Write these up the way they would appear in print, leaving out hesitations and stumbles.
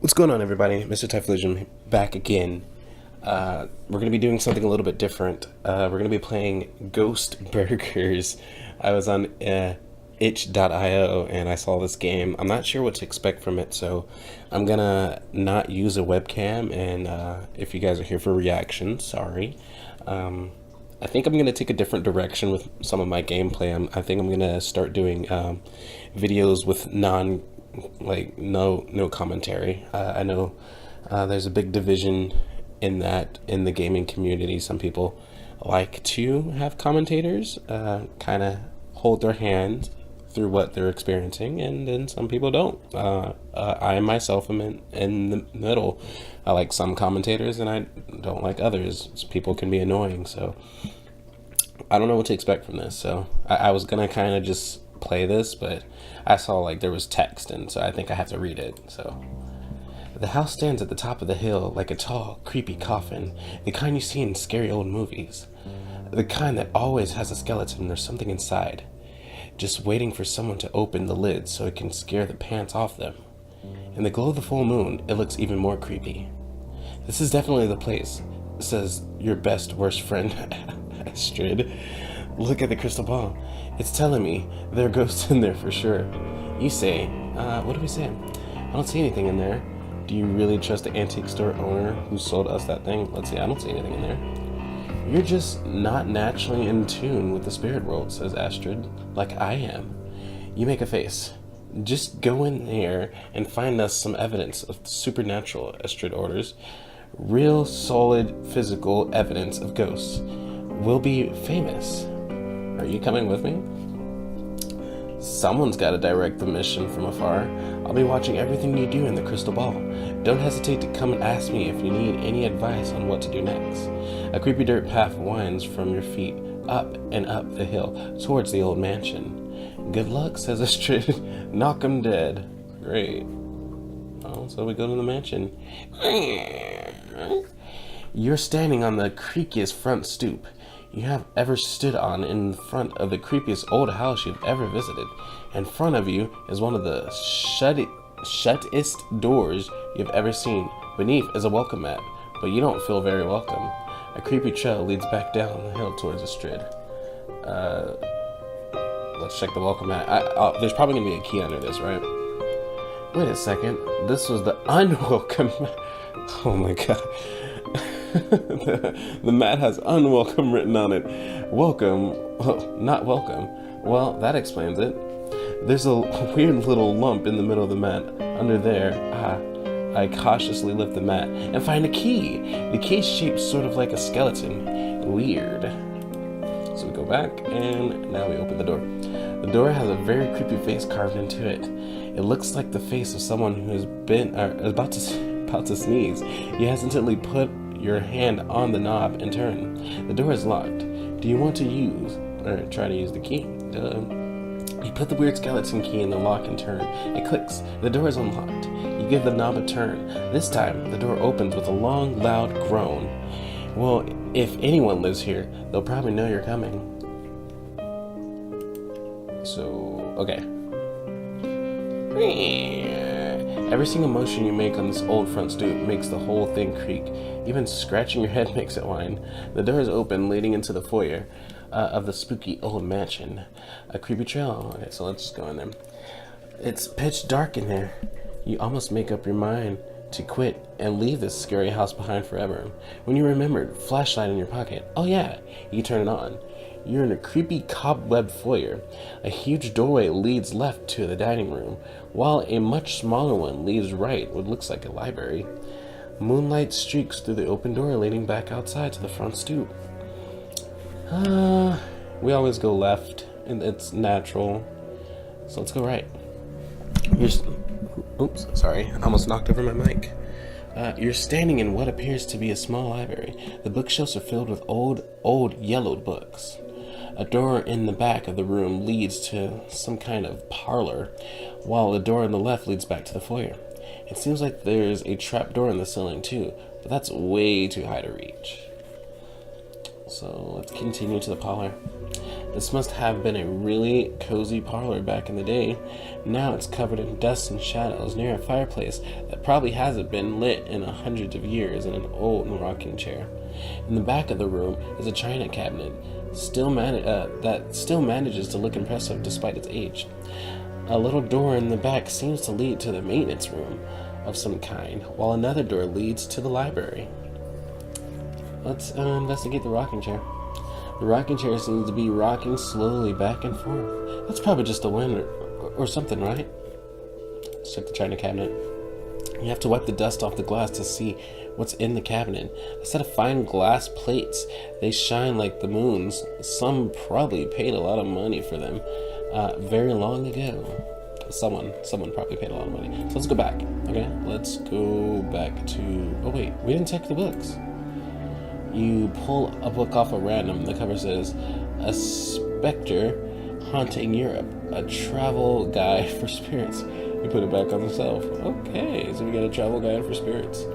What's going on, everybody? Mr. Typhlosion back again. We're going to be doing something a little bit different. We're going to be playing Ghost Burgers. I was on itch.io and I saw this game. I'm not sure what to expect from it, so I'm going to not use a webcam. And if you guys are here for reactions, sorry. I think I'm going to take a different direction with some of my gameplay. I think I'm going to start doing videos with no commentary. I know there's a big division in the gaming community. Some people like to have commentators kind of hold their hand through what they're experiencing, and then some people don't. I myself am in the middle. I like some commentators and I don't like others. People can be annoying, so I don't know what to expect from this. So I was gonna kind of just play this, but I saw like there was text, and so I think I have to read it. So the house stands at the top of the hill like a tall, creepy coffin, the kind you see in scary old movies, the kind that always has a skeleton or something inside, just waiting for someone to open the lid so it can scare the pants off them. In the glow of the full moon, it looks even more creepy. This is definitely the place, says your best worst friend, Astrid. Look at the crystal ball. It's telling me there are ghosts in there for sure. You say, what do we say? I don't see anything in there. Do you really trust the antique store owner who sold us that thing? Let's see, I don't see anything in there. You're just not naturally in tune with the spirit world, says Astrid, like I am. You make a face. Just go in there and find us some evidence of the supernatural, Astrid orders. Real, solid, physical evidence of ghosts. We'll be famous. Are you coming with me? Someone's got to direct the mission from afar. I'll be watching everything you do in the crystal ball. Don't hesitate to come and ask me if you need any advice on what to do next. A creepy dirt path winds from your feet up and up the hill towards the old mansion. Good luck, says Astrid. Knock 'em dead. Great. Oh, so we go to the mansion. You're standing on the creakiest front stoop you have ever stood on in front of the creepiest old house you've ever visited. In front of you is one of the shuttest doors you've ever seen. Beneath is a welcome mat, but you don't feel very welcome. A creepy trail leads back down the hill towards Astrid. Let's check the welcome mat. There's probably gonna be a key under this, right? Wait a second. This was the unwelcome mat. Oh my god. The mat has unwelcome written on it. Welcome, not welcome. Well, that explains it. There's a weird little lump in the middle of the mat. Under there, I cautiously lift the mat and find a key. The key's shaped sort of like a skeleton. Weird. So we go back, and now we open the door. The door has a very creepy face carved into it. It looks like the face of someone who has been about to sneeze. You hesitantly put your hand on the knob and turn. The door is locked. Do you want to try to use the key? You put the weird skeleton key in the lock and turn. It clicks. The door is unlocked. You give the knob a turn. This time, the door opens with a long, loud groan. Well, if anyone lives here, they'll probably know you're coming. So, okay. Every single motion you make on this old front stoop makes the whole thing creak. Even scratching your head makes it whine. The door is open, leading into the foyer of the spooky old mansion. A creepy trail. Okay, so let's just go in there. It's pitch dark in there. You almost make up your mind to quit and leave this scary house behind forever. When you remembered, flashlight in your pocket. Oh yeah, you turn it on. You're in a creepy cobweb foyer. A huge doorway leads left to the dining room, while a much smaller one leads right, what looks like a library. Moonlight streaks through the open door, leading back outside to the front stoop. We always go left, and it's natural. So let's go right. Oops, sorry, I almost knocked over my mic. You're standing in what appears to be a small library. The bookshelves are filled with old yellowed books. A door in the back of the room leads to some kind of parlor, while the door on the left leads back to the foyer. It seems like there's a trap door in the ceiling too, but that's way too high to reach. So let's continue to the parlor. This must have been a really cozy parlor back in the day. Now it's covered in dust and shadows near a fireplace that probably hasn't been lit in hundreds of years and an old rocking chair. In the back of the room is a china cabinet, that still manages to look impressive despite its age. A little door in the back seems to lead to the maintenance room of some kind, while another door leads to the library. Let's investigate the rocking chair. The rocking chair seems to be rocking slowly back and forth. That's probably just the wind or something, right? Let's check the china cabinet. You have to wipe the dust off the glass to see what's in the cabinet. A set of fine glass plates. They shine like the moons. Some probably paid a lot of money for them very long ago. Someone probably paid a lot of money. So let's go back. Okay, let's go back to... Oh wait, we didn't check the books. You pull a book off at random. The cover says, "A Spectre Haunting Europe, a travel guide for spirits." You put it back on the shelf. Okay, so we got a travel guide for spirits.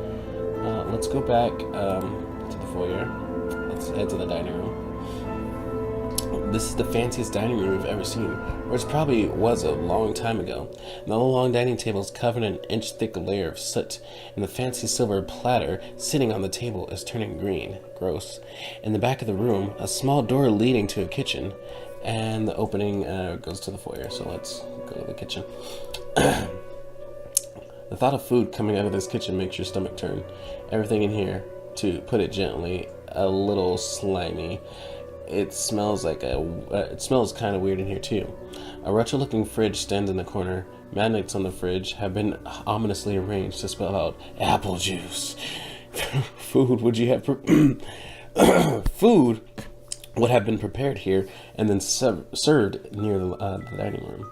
Let's go back to the foyer. Let's head to the dining room. This is the fanciest dining room we've ever seen, or it probably was a long time ago. The long dining table is covered in an inch-thick layer of soot, and the fancy silver platter sitting on the table is turning green. Gross. In the back of the room, a small door leading to a kitchen, and the opening goes to the foyer, so let's go to the kitchen. The thought of food coming out of this kitchen makes your stomach turn. Everything in here, to put it gently, a little slimy. It smells kind of weird in here too. A retro-looking fridge stands in the corner. Magnets on the fridge have been ominously arranged to spell out apple juice. Food would have been prepared here and then served near the dining room.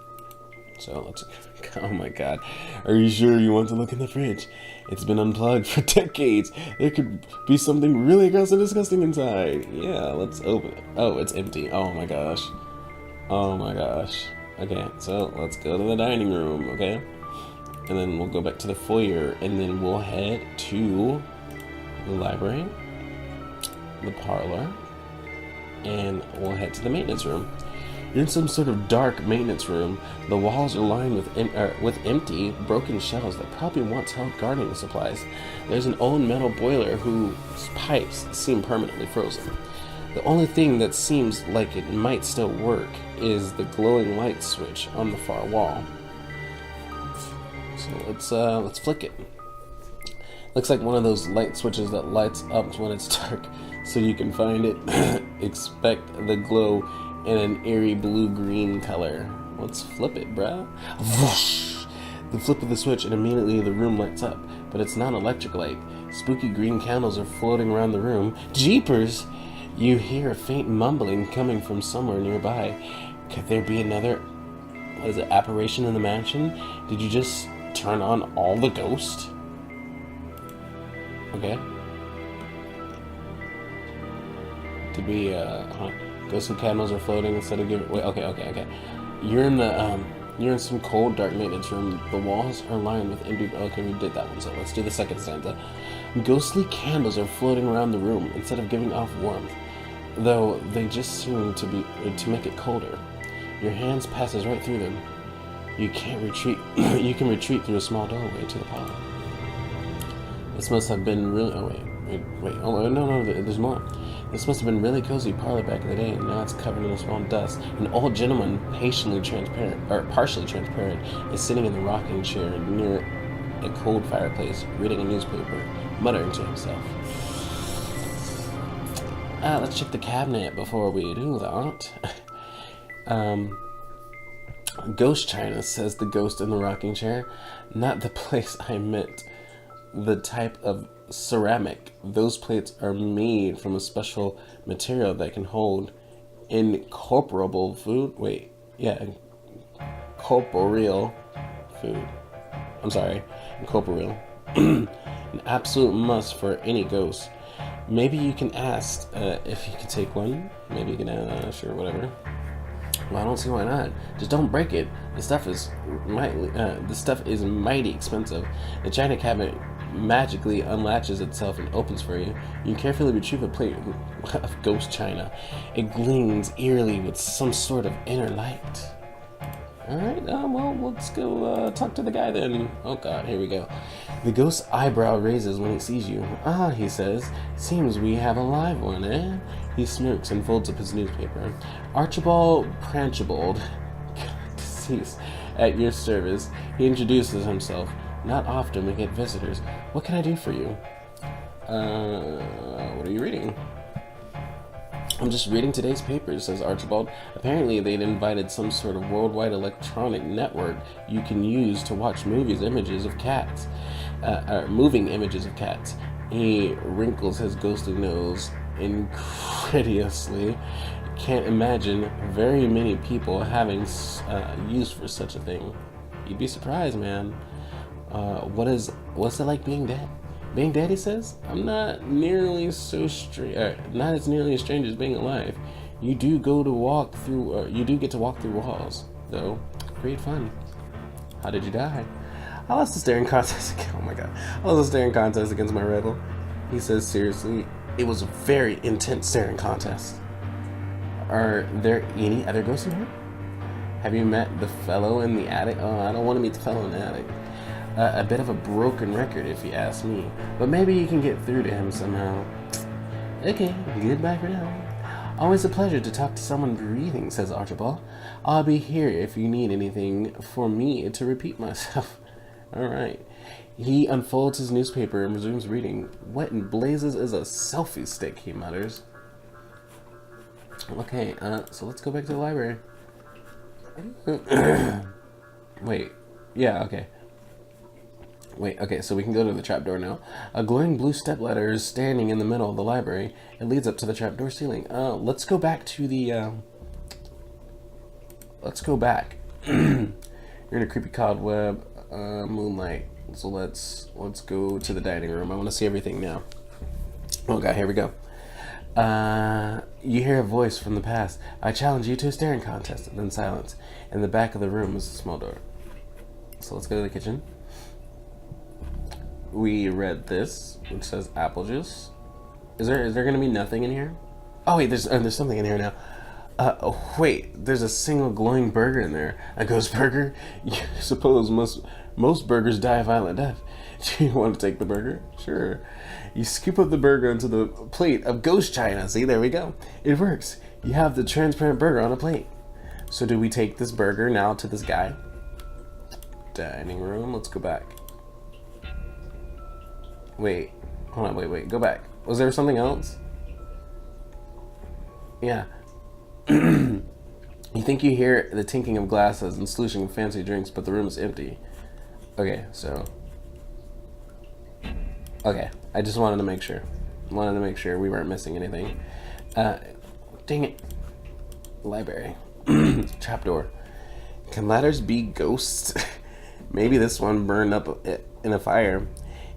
So let's... Oh my god. Are you sure you want to look in the fridge? It's been unplugged for decades. There could be something really gross and disgusting inside. Yeah, let's open it. Oh, it's empty. Oh my gosh. Oh my gosh. Okay, so let's go to the dining room, okay? And then we'll go back to the foyer, and then we'll head to the library, the parlor, and we'll head to the maintenance room. You're in some sort of dark maintenance room. The walls are lined with empty, broken shelves that probably once held gardening supplies. There's an old metal boiler whose pipes seem permanently frozen. The only thing that seems like it might still work is the glowing light switch on the far wall. So let's flick it. Looks like one of those light switches that lights up when it's dark, so you can find it. Expect the glow in an eerie blue-green color. Let's flip it, bruh. Whoosh! The flip of the switch and immediately the room lights up, but it's not electric light. Spooky green candles are floating around the room. Jeepers! You hear a faint mumbling coming from somewhere nearby. Could there be another, apparition in the mansion? Did you just turn on all the ghosts? Okay. Could be, ghosts and candles are floating instead of giving... Wait, okay. You're in some cold, dark maintenance room. The walls are lined with empty... Okay, we did that one, so let's do the second stanza. Ghostly candles are floating around the room instead of giving off warmth, though they just seem to make it colder. Your hands passes right through them. You can't retreat. You can retreat through a small doorway to the parlor. This must have been really... Oh, wait. Oh, no, there's more. This must have been really cozy parlor back in the day, and now it's covered in a small dust. An old gentleman, partially transparent, is sitting in the rocking chair near a cold fireplace, reading a newspaper, muttering to himself. Let's check the cabinet before we do that. Ghost China, says the ghost in the rocking chair. Not the place I meant. The type of ceramic. Those plates are made from a special material that can hold incorporeal food. Corporeal food. I'm sorry, incorporeal. An absolute must for any ghost. Maybe you can ask if you can take one. Maybe you can, sure, whatever. Well, I don't see why not. Just don't break it. The stuff is mighty expensive. The china cabinet magically unlatches itself and opens for you. You carefully retrieve a plate of ghost china. It gleams eerily with some sort of inner light. Alright, well, let's go talk to the guy then. Oh god, here we go. The ghost's eyebrow raises when it sees you. Ah, he says, seems we have a live one, eh? He smirks and folds up his newspaper. Archibald Pranchibald, deceased, at your service. He introduces himself. Not often we get visitors. What can I do for you? What are you reading? I'm just reading today's papers, says Archibald. Apparently they'd invited some sort of worldwide electronic network you can use to watch moving images of cats. He wrinkles his ghostly nose incredulously. Can't imagine very many people having use for such a thing. You'd be surprised, man. What's it like being dead? Being dead, he says? I'm not nearly so not as nearly as strange as being alive. You do get to walk through walls, though. Great fun. How did you die? I lost the staring contest. Oh my god. I lost the staring contest against my rival. He says seriously. It was a very intense staring contest. Are there any other ghosts in here? Have you met the fellow in the attic? Oh, I don't want to meet the fellow in the attic. A bit of a broken record, if you ask me. But maybe you can get through to him somehow. Okay, goodbye for now. Always a pleasure to talk to someone breathing, says Archibald. I'll be here if you need anything for me to repeat myself. Alright. He unfolds his newspaper and resumes reading. What in blazes is a selfie stick, he mutters. Okay, so let's go back to the library. Wait. Yeah, okay. Wait, okay, so we can go to the trapdoor now. A glowing blue stepladder is standing in the middle of the library. It leads up to the trapdoor ceiling. Let's go back to the, let's go back. You're in a creepy cobweb, moonlight. So let's go to the dining room. I want to see everything now. Oh god, here we go. You hear a voice from the past. I challenge you to a staring contest. And then silence. In the back of the room is a small door. So let's go to the kitchen. We read this, which says apple juice. Is there gonna be nothing in here? Oh wait, there's something in here now. Wait, there's a single glowing burger in there. A ghost burger? You suppose most burgers die a violent death. Do you want to take the burger? Sure. You scoop up the burger onto the plate of ghost china. See, there we go. It works. You have the transparent burger on a plate. So do we take this burger now to this guy? Dining room, let's go back. Wait, hold on, wait, go back. Was there something else? Yeah. You think you hear the tinkling of glasses and slushing of fancy drinks, but the room is empty. Okay, so. Okay, I just wanted to make sure. We weren't missing anything. Dang it. Library. Trapdoor. Can ladders be ghosts? Maybe this one burned up in a fire.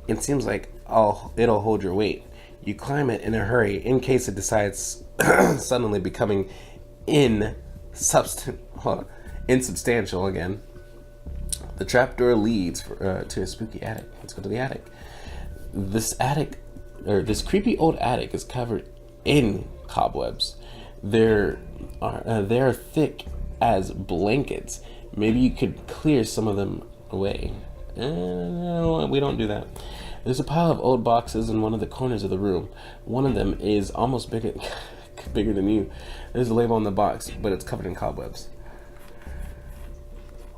It seems like it'll hold your weight. You climb it in a hurry in case it decides suddenly becoming insubstantial again. The trapdoor leads to a spooky attic. Let's go to the attic. This creepy old attic is covered in cobwebs. They're thick as blankets. Maybe you could clear some of them away. No, we don't do that. There's a pile of old boxes in one of the corners of the room. One of them is almost bigger than you. There's a label on the box, but it's covered in cobwebs.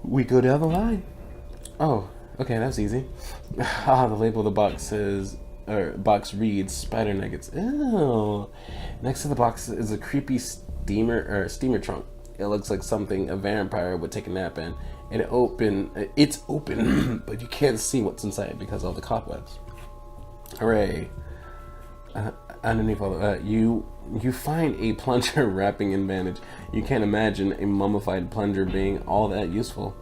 We go down the line. Oh, okay, that's easy. The label of the box says, box reads spider nuggets. Ew. Next to the box is a creepy steamer trunk. It looks like something a vampire would take a nap in. It's open, but you can't see what's inside because of all the cobwebs. Hooray. Underneath all you find a plunger wrapping in bandage. You can't imagine a mummified plunger being all that useful.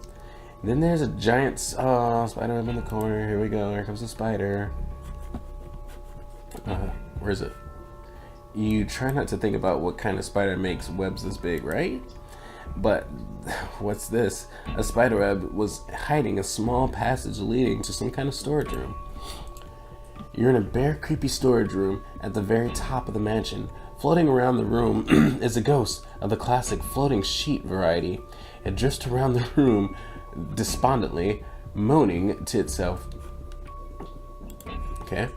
Then there's a giant spider web in the corner. Here we go. Here comes the spider. Where is it? You try not to think about what kind of spider makes webs this big, right? But what's this? A spider web was hiding a small passage leading to some kind of storage room. You're in a bare, creepy storage room at the very top of the mansion. Floating around the room is a ghost of the classic floating sheet variety. It drifts around the room despondently, moaning to itself. Okay.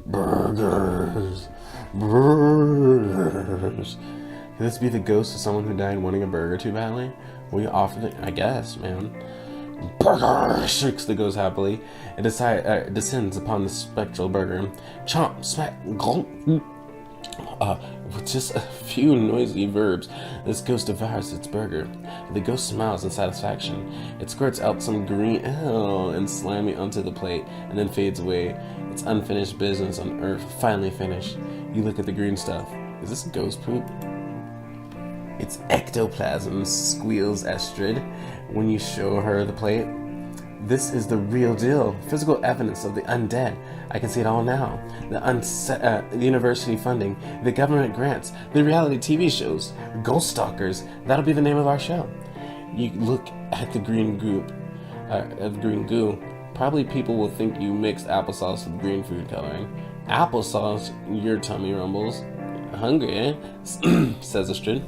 Burgers. Burgers. Could this be the ghost of someone who died wanting a burger too badly? Will you offer it? I guess, man. Burger! Shrieks the ghost happily. It descends upon the spectral burger. Chomp, smack, gulp. With just a few noisy verbs, this ghost devours its burger. The ghost smiles in satisfaction. It squirts out some green and slimy onto the plate, and then fades away. Its unfinished business on Earth finally finished. You look at the green stuff. Is this ghost poop? It's ectoplasm, squeals Estrid when you show her the plate. This is the real deal. Physical evidence of the undead. I can see it all now. The university funding, the government grants, the reality TV shows, Ghost Stalkers. That'll be the name of our show. You look at the green goo. Probably people will think you mixed applesauce with green food coloring. Applesauce, your tummy rumbles. Hungry, eh? Says Astrid.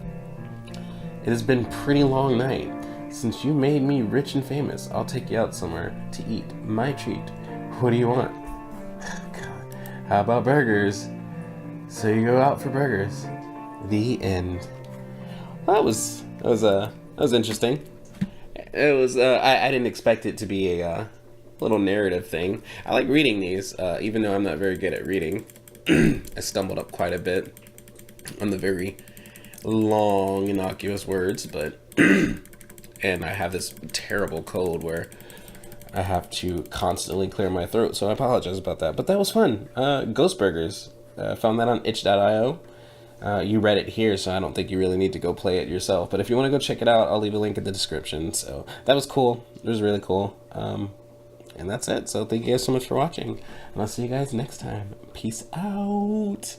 It has been a pretty long night. Since you made me rich and famous, I'll take you out somewhere to eat. My treat. What do you want? God. How about burgers? So you go out for burgers. The end. That was interesting. It was I didn't expect it to be a little narrative thing. I like reading these, even though I'm not very good at reading. I stumbled up quite a bit on the very long, innocuous words, but and I have this terrible cold where I have to constantly clear my throat, so I apologize about that. But that was fun. Ghost Burgers. Found that on itch.io. You read it here, so I don't think you really need to go play it yourself. But if you want to go check it out, I'll leave a link in the description. So that was cool. It was really cool. And that's it. So thank you guys so much for watching. And I'll see you guys next time. Peace out.